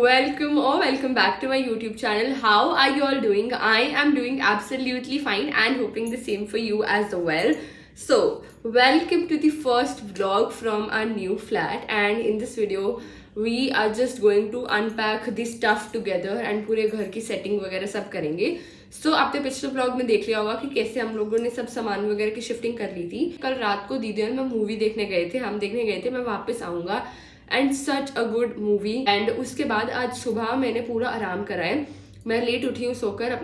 welcome back to my YouTube channel. How are you all doing? I am doing absolutely fine and hoping the same for you as well. So, welcome to the first vlog from our new flat, and in this video we are just going to unpack the stuff together and पूरे घर की setting वगैरह सब करेंगे. So, आपने पिछले blog में देख लिया होगा कि कैसे हम लोगों ने सब सामान वगैरह की शिफ्टिंग कर ली थी. कल रात को दीदी और मैं मूवी देखने गए थे, हम देखने गए थे, मैं वापस आऊंगा and such a good movie. And उसके बाद आज सुबह मैंने पूरा आराम करा है. मैं लेट उठी हूँ सोकर,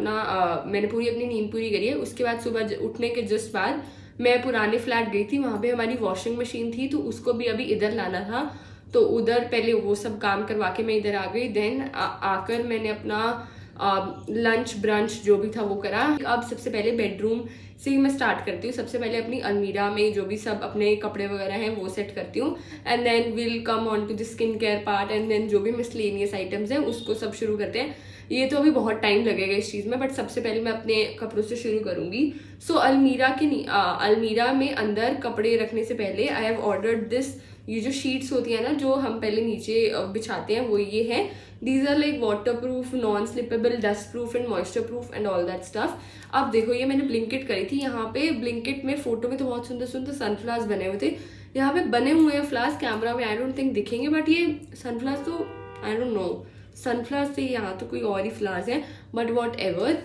मैंने पूरी अपनी नींद पूरी करी है. उसके बाद सुबह उठने के जस्ट बाद मैं पुराने फ्लैट गई थी, वहां पे हमारी वॉशिंग मशीन थी तो उसको भी अभी इधर लाना था. तो उधर पहले वो सब काम करवा के मैं इधर आ गई. देन आकर मैंने अपना लंच ब्रंच जो भी था वो करा. अब सबसे पहले बेडरूम से ही मैं स्टार्ट करती हूँ. सबसे पहले अपनी अलमीरा में जो भी सब अपने कपड़े वगैरह हैं वो सेट करती हूँ. And then will come on to the skin care part and then जो भी मिसलेनियस आइटम्स हैं उसको सब शुरू करते हैं. ये तो अभी बहुत टाइम लगेगा इस चीज़ में, बट सबसे पहले मैं अपने कपड़ों से शुरू करूंगी. सो अलमीरा में अंदर कपड़े रखने से पहले आई हैव ऑर्डर्ड दिस. ये जो शीट्स होती है ना जो हम पहले नीचे बिछाते हैं वो ये है. These are like water proof, non slippable, dust proof and moisture proof and all that stuff. अब देखो ये मैंने ब्लिंकिट करी थी. यहाँ पे ब्लिंकिट में फोटो में तो बहुत सुंदर सुंदर सनफ्लावर्स बने हुए थे. यहाँ पे बने हुए हैं फ्लावर्स, कैमरा में आई डोंट थिंक दिखेंगे, बट ये सनफ्लावर्स तो आई डोंट नो, सनफ्लावर्स से यहाँ तो कोई और ही फ्लावर्स हैं, बट वॉट एवर.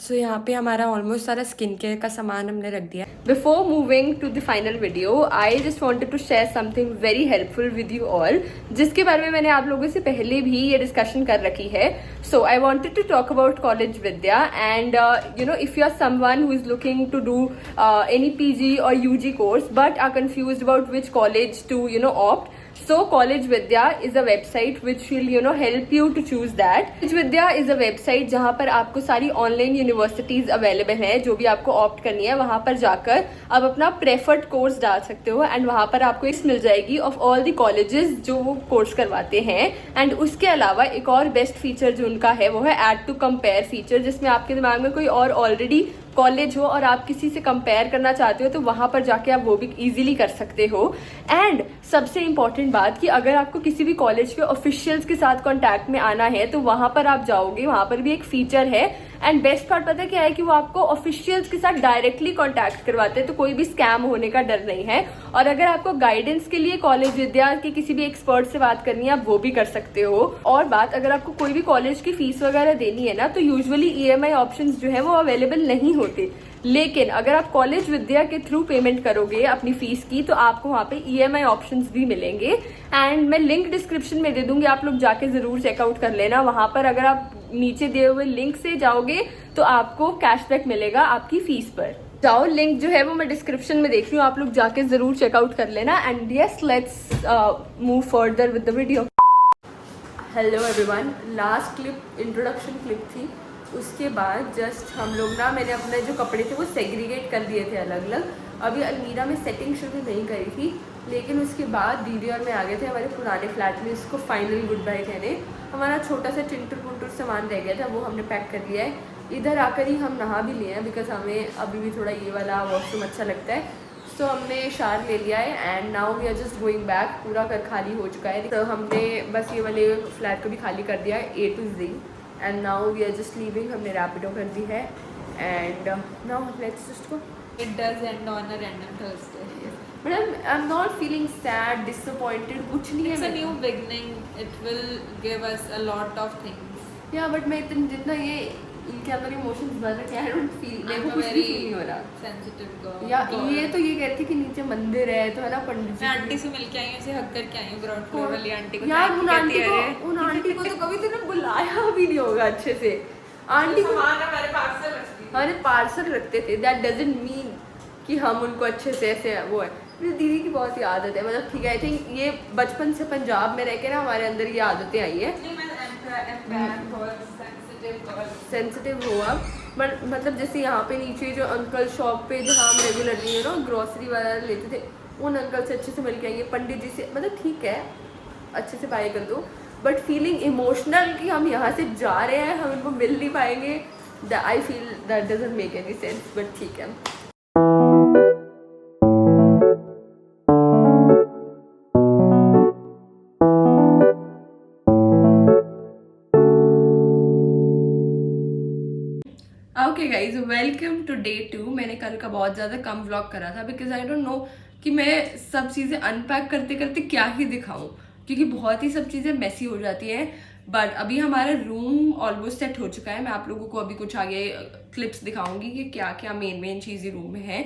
सो यहाँ पे हमारा ऑलमोस्ट सारा स्किन केयर का सामान हमने रख दिया. Before moving to the final video I just wanted to share something very helpful with you all, जिसके बारे में मैंने आप लोगों से पहले भी ये डिस्कशन कर रखी है. So I wanted to talk about college Vidya and you know if you are someone who is looking to do any PG or UG course but are confused about which college to opt. So College Vidya is a website which will help you to choose that. College Vidya is a website जहाँ पर आपको सारी online universities available हैं. जो भी आपको opt करनी है वहाँ पर जाकर आप अपना प्रेफर्ड कोर्स डाल सकते हो एंड वहाँ पर आपको लिस्ट मिल जाएगी ऑफ ऑल द कॉलेजेस जो वो कोर्स करवाते हैं. एंड उसके अलावा एक और बेस्ट फीचर जो उनका है वो है ऐड टू कंपेयर फीचर, जिसमें आपके दिमाग में कोई और ऑलरेडी कॉलेज हो और आप किसी से कंपेयर करना चाहते हो तो वहां पर जाके आप वो भी इजीली कर सकते हो. एंड सबसे इंपॉर्टेंट बात कि अगर आपको किसी भी कॉलेज के ऑफिशियल्स के साथ कांटेक्ट में आना है तो वहां पर आप जाओगे, वहां पर भी एक फीचर है. एंड बेस्ट पार्ट पता है क्या है कि वो आपको ऑफिशियल्स के साथ डायरेक्टली कांटेक्ट करवाते हैं, तो कोई भी स्कैम होने का डर नहीं है. और अगर आपको गाइडेंस के लिए कॉलेज विद्या के किसी भी एक्सपर्ट से बात करनी है आप वो भी कर सकते हो. और बात अगर आपको कोई भी कॉलेज की फीस वगैरह देनी है ना तो यूजुअली EMI ऑप्शंस जो है वो अवेलेबल नहीं होते. लेकिन अगर आप कॉलेज विद्या के थ्रू पेमेंट करोगे अपनी फीस की तो आपको वहाँ पे EMI ऑप्शंस भी मिलेंगे. एंड मैं लिंक डिस्क्रिप्शन में दे दूंगी, आप लोग जाके जरूर चेकआउट कर लेना. वहां पर अगर आप नीचे दिए हुए लिंक से जाओगे तो आपको कैशबैक मिलेगा आपकी फीस पर. जाओ, लिंक जो है वो मैं डिस्क्रिप्शन में देख रही हूँ, आप लोग जाके जरूर चेकआउट कर लेना. And yes, let's move further with the video. Hello everyone, last clip introduction clip थी. उसके बाद जस्ट हम लोग मैंने अपने जो कपड़े थे वो सेग्रीगेट कर दिए थे अलग अलग. अभी अलमीरा में सेटिंग शुरू नहीं करी थी, लेकिन उसके बाद दीदी और मैं आ गए थे हमारे पुराने फ्लैट में इसको फाइनली गुड बाय कहने. हमारा छोटा सा चिंटूर पुंटूर सामान रह गया था वो हमने पैक कर लिया है. इधर आकर ही हम नहा भी लिए हैं बिकॉज हमें अभी भी थोड़ा ये वाला वॉशरूम अच्छा लगता है. तो हमने शार ले लिया है and now we are just going back. पूरा घर खाली हो चुका है तो हमने बस ये वाले फ्लैट को भी खाली कर दिया है A to Z. And now we are just leaving. हमने रैपिडो कर दी है and now let's just go. It does end on a random Thursday. But I'm not feeling sad, disappointed, कुछ नहीं है. It's a new beginning. It will give us a lot of things. Yeah, but मैं जितना ये इनके अंदर emotions भर रखे हैं, I don't feel, मेरे को कुछ भी फील नहीं हो रहा. Sensitive girl. या ये तो ये कह रही थी कि नीचे मंदिर है तो है ना पंडित जी. मैं आंटी से मिलके आई हूँ, उसे हक करके आई हूँ ग्राउंड फ्लोर वाली आंटी को. यार उन आंटी को तो कभी तूने बुलाया भी नहीं होगा अच्छे से. आंटी को हमारे पार्सल रखते थे. दैट डजंट मीन कि हम उनको अच्छे से ऐसे वो है. मेरी दीदी की बहुत ही आदत है, मतलब ठीक है. आई थिंक ये बचपन से पंजाब में रह के ना हमारे अंदर ये आदतें आई है. सेंसिटिव हो आप, बट मतलब जैसे यहाँ पे नीचे जो अंकल शॉप पे जहाँ हम रेगुलरली ग्रोसरी वगैरह लेते थे उन अंकल से अच्छे से मिल के आएंगे. पंडित जी से मतलब ठीक है अच्छे से बाय कर दो, बट फीलिंग इमोशनल कि हम यहाँ से जा रहे हैं हम इनको मिल नहीं पाएंगे, I feel that doesn't make any sense. But ठीक है. Okay guys, welcome to day 2। मैंने कल का बहुत ज़्यादा कम व्लॉग करा था बिकॉज आई डोंट नो कि मैं सब चीज़ें अनपैक करते करते क्या ही दिखाऊं, क्योंकि बहुत ही सब चीज़ें मैसी हो जाती हैं। बट अभी हमारा रूम ऑलमोस्ट सेट हो चुका है। मैं आप लोगों को अभी कुछ आगे क्लिप्स दिखाऊंगी कि क्या क्या मेन चीज़ें रूम में है।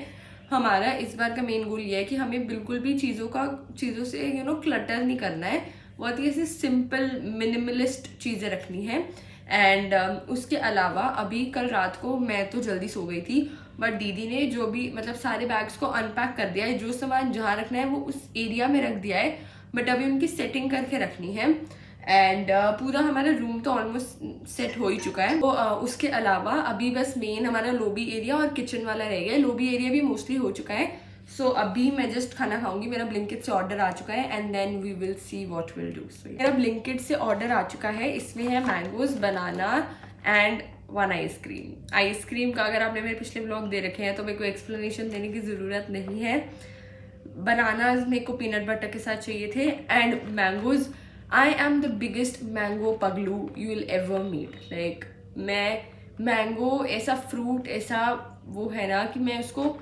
हमारा इस बार का मेन गोल ये है कि हमें बिल्कुल भी चीज़ों से क्लटर नहीं करना है। बहुत ही ऐसे सिंपल मिनिमलिस्ट चीज़ें रखनी है। एंड उसके अलावा अभी कल रात को मैं तो जल्दी सो गई थी, बट दीदी ने जो भी मतलब सारे बैग्स को अनपैक कर दिया है। जो सामान जहाँ रखना है वो उस एरिया में रख दिया है, बट अभी उनकी सेटिंग करके रखनी है। एंड पूरा हमारा रूम तो ऑलमोस्ट सेट हो ही चुका है। तो उसके अलावा अभी बस मेन हमारा लोबी एरिया और किचन वाला रह गया है। लोबी एरिया भी मोस्टली हो चुका है। सो अभी मैं जस्ट खाना खाऊंगी। मेरा ब्लिंकिट से ऑर्डर आ चुका है and then we will see what will do. So मेरा ब्लिंकिट से ऑर्डर आ चुका है। इसमें है mangoes, banana and 1 ice cream. Ice cream का अगर आपने मेरे पिछले व्लॉग दे रखे हैं तो मेरे को एक्सप्लेनेशन देने की ज़रूरत नहीं है। बनानाज मेरे को पीनट बटर के साथ चाहिए थे and mangoes. I am the biggest mango पगलू you will ever meet. Like मैं मैंगो ऐसा फ्रूट ऐसा वो है ना कि मैं उसको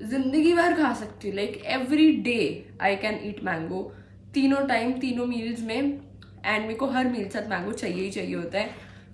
जिंदगी भर खा सकती हूँ। Like every day I can eat mango, तीनों टाइम तीनों मील्स में। एंड मेरे को हर मील साथ मैंगो चाहिए ही चाहिए होता है।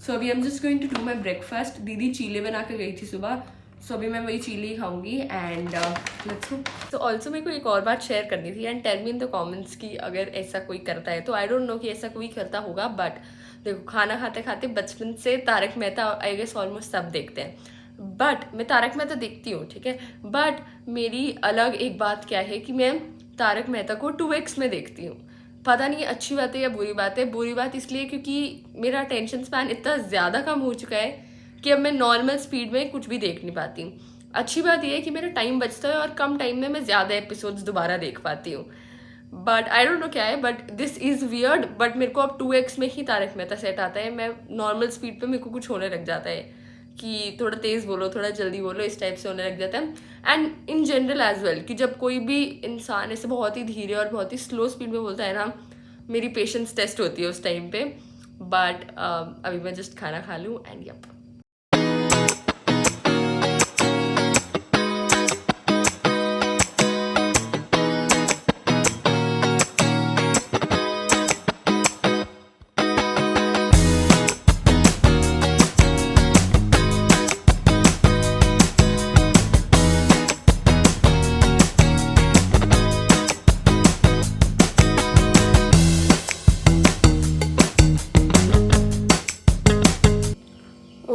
सो अभी I am just going to do my breakfast. दीदी चीले बना के गई थी सुबह, सो अभी मैं वही चीले ही खाऊंगी एंड लेट्स गो। तो ऑल्सो मेरे को एक और बात शेयर करनी थी and tell me in the comments कि अगर ऐसा कोई करता है तो आई डोंट नो कि ऐसा कोई करता होगा। बट देखो, खाना खाते खाते बचपन से Tarak Mehta I guess almost सब देखते हैं। बट मैं तारक मेहता देखती हूँ, ठीक है। बट मेरी अलग एक बात क्या है कि मैं तारक मेहता को 2x में देखती हूँ। पता नहीं अच्छी बात है या बुरी बात है। बुरी बात इसलिए क्योंकि मेरा अटेंशन स्पैन इतना ज़्यादा कम हो चुका है कि अब मैं नॉर्मल स्पीड में कुछ भी देख नहीं पाती हूँ। अच्छी बात यह है कि मेरा टाइम बचता है और कम टाइम में मैं ज़्यादा एपिसोड्स दोबारा देख पाती हूँ। बट आई डोंट नो क्या है, but this is weird. But मेरे को अब 2x में ही तारक मेहता सेट आता है। मैं नॉर्मल स्पीड पे मेरे को कुछ होने लग जाता है कि थोड़ा तेज़ बोलो, थोड़ा जल्दी बोलो, इस टाइप से होने लग जाता है। And in general as well कि जब कोई भी इंसान ऐसे बहुत ही धीरे और बहुत ही स्लो स्पीड में बोलता है ना, मेरी पेशेंस टेस्ट होती है उस टाइम पे। बट अभी मैं जस्ट खाना खा लूँ and yup.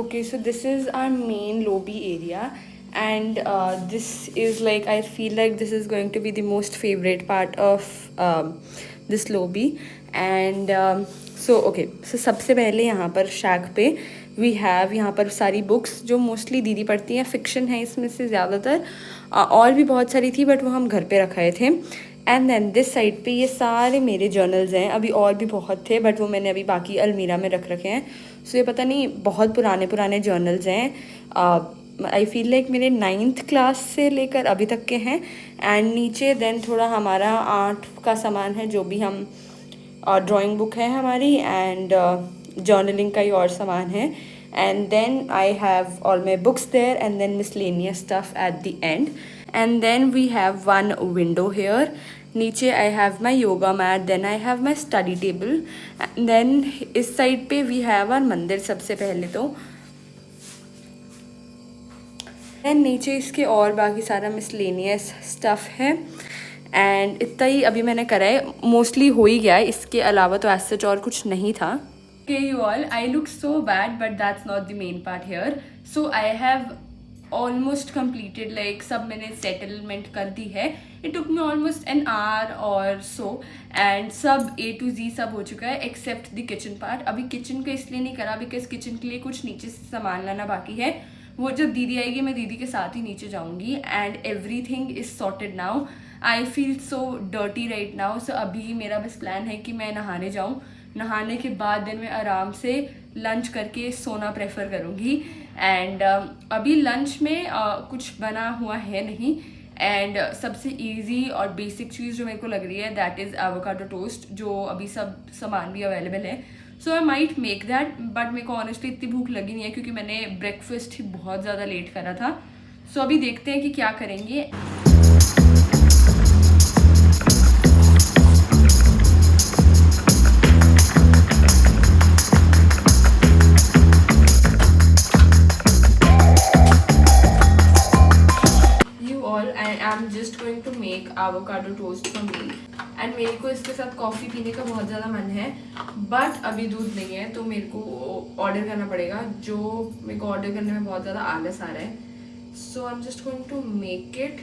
Okay, so this is our main lobby area, and this is like, I feel like this is going to be the most favorite part of this lobby. And so सबसे पहले यहाँ पर शैक पे we have यहाँ पर सारी books जो mostly दीदी पढ़ती हैं। फिक्शन है इसमें से ज़्यादातर, और भी बहुत सारी थी बट वो हम घर पे रखाए थे। एंड देन दिस साइड पे ये सारे मेरे जर्नल्स हैं। अभी और भी बहुत थे बट वो मैंने अभी बाकी अलमीरा में रख रखे हैं। सो ये पता नहीं बहुत पुराने जर्नल्स हैं। आई फील लाइक मेरे 9th क्लास से लेकर अभी तक के हैं। एंड नीचे देन थोड़ा हमारा आर्ट का सामान है, जो भी हम ड्राइंग बुक है हमारी, एंड जर्नलिंग का ही और सामान है। And then I have all my books there and then miscellaneous stuff at the end. And then we have one window here. नीचे I have my yoga mat, then I have my study table, and then इस side पे we have our मंदिर सबसे पहले तो। then नीचे इसके और बाकी सारा miscellaneous stuff है। एंड इतना ही अभी मैंने करा है, मोस्टली हो ही गया है। इसके अलावा तो ऐसा सच और कुछ नहीं था। Okay you all, I look so bad but that's not the main part here. So I have almost completed, like सब मैंने सेटलमेंट कर दी है। It took me almost an hour और सो, एंड सब A to Z सब हो चुका है एक्सेप्ट द किचन पार्ट। अभी किचन का इसलिए नहीं करा बिकॉज किचन के लिए कुछ नीचे से सामान लाना बाकी है। वो जब दीदी आएगी मैं दीदी के साथ ही नीचे जाऊंगी। And everything is sorted now. I feel so dirty right now. So अभी मेरा बस प्लान है कि मैं नहाने जाऊँ। नहाने के बाद दिन में आराम से लंच करके सोना प्रेफर करूँगी। एंड अभी लंच में कुछ बना हुआ है नहीं। एंड सबसे इजी और बेसिक चीज़ जो मेरे को लग रही है दैट इज़ एवोकाडो टोस्ट, जो अभी सब सामान भी अवेलेबल है। So I might make that, but मेरे को ऑनेस्टली इतनी भूख लगी नहीं है क्योंकि मैंने ब्रेकफास्ट ही बहुत ज़्यादा लेट करा था. सो अभी देखते हैं कि क्या करेंगे. And I'm just going to make avocado toast for me. And मेरे को इसके साथ कॉफ़ी पीने का बहुत ज़्यादा मन है, बट अभी दूध नहीं है तो मेरे को ऑर्डर करना पड़ेगा, जो मेरे को ऑर्डर करने में बहुत ज़्यादा आलस आ रहा है. So I am just going to make it.